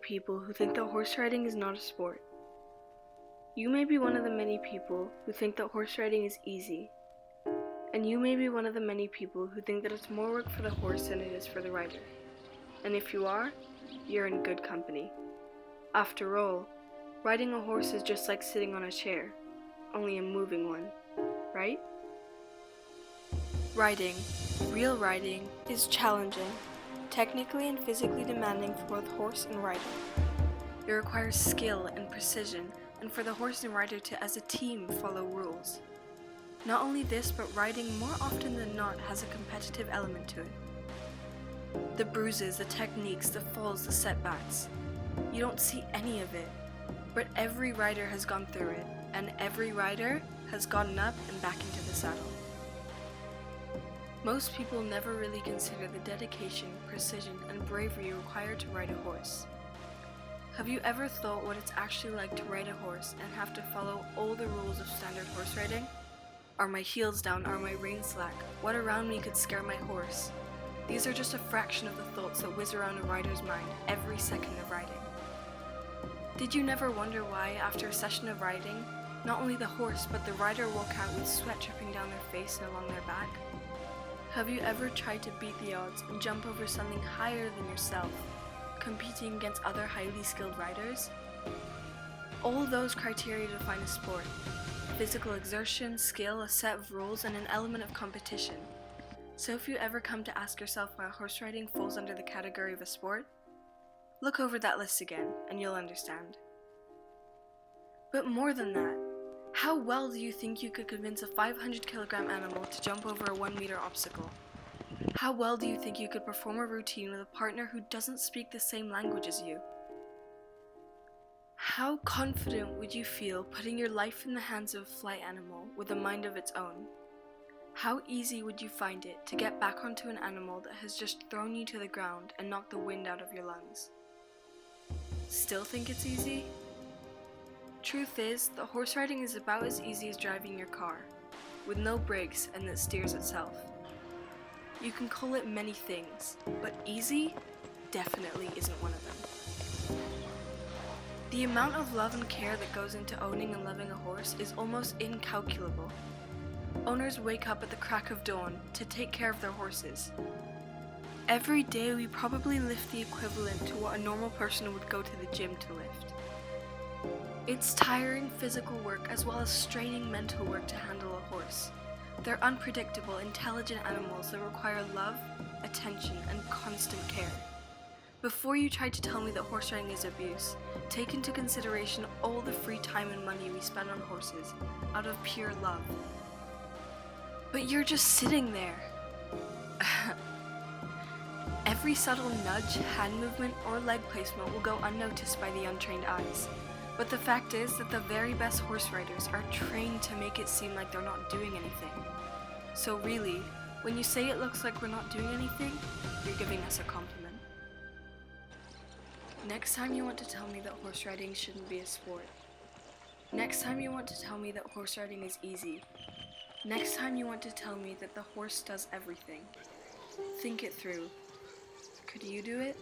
people who think that horse riding is not a sport. You may be one of the many people who think that horse riding is easy. And you may be one of the many people who think that it's more work for the horse than it is for the rider. And if you are, you're in good company. After all, riding a horse is just like sitting on a chair, only a moving one, right? Riding, real riding, is challenging, technically and physically demanding for both horse and rider. It requires skill and precision, and for the horse and rider to, as a team, follow rules. Not only this, but riding more often than not has a competitive element to it. The bruises, the techniques, the falls, the setbacks. You don't see any of it, but every rider has gone through it, and every rider has gotten up and back into the saddle. Most people never really consider the dedication, precision, and bravery required to ride a horse. Have you ever thought what it's actually like to ride a horse and have to follow all the rules of standard horse riding? Are my heels down? Are my reins slack? What around me could scare my horse? These are just a fraction of the thoughts that whiz around a rider's mind every second of riding. Did you never wonder why, after a session of riding, not only the horse but the rider walk out with sweat dripping down their face and along their back? Have you ever tried to beat the odds and jump over something higher than yourself, competing against other highly skilled riders? All those criteria define a sport: physical exertion, skill, a set of rules, and an element of competition. So if you ever come to ask yourself why horse riding falls under the category of a sport, look over that list again and you'll understand. But more than that, how well do you think you could convince a 500-kilogram animal to jump over a 1-meter obstacle? How well do you think you could perform a routine with a partner who doesn't speak the same language as you? How confident would you feel putting your life in the hands of a flight animal with a mind of its own? How easy would you find it to get back onto an animal that has just thrown you to the ground and knocked the wind out of your lungs? Still think it's easy? Truth is, that horse riding is about as easy as driving your car, with no brakes and that steers itself. You can call it many things, but easy definitely isn't one of them. The amount of love and care that goes into owning and loving a horse is almost incalculable. Owners wake up at the crack of dawn to take care of their horses. Every day we probably lift the equivalent to what a normal person would go to the gym to lift. It's tiring physical work as well as straining mental work to handle a horse. They're unpredictable, intelligent animals that require love, attention, and constant care. Before you try to tell me that horse riding is abuse, take into consideration all the free time and money we spend on horses out of pure love. But you're just sitting there. Every subtle nudge, hand movement, or leg placement will go unnoticed by the untrained eyes. But the fact is that the very best horse riders are trained to make it seem like they're not doing anything. So really, when you say it looks like we're not doing anything, you're giving us a compliment. Next time you want to tell me that horse riding shouldn't be a sport. Next time you want to tell me that horse riding is easy. Next time you want to tell me that the horse does everything. Think it through. Could you do it?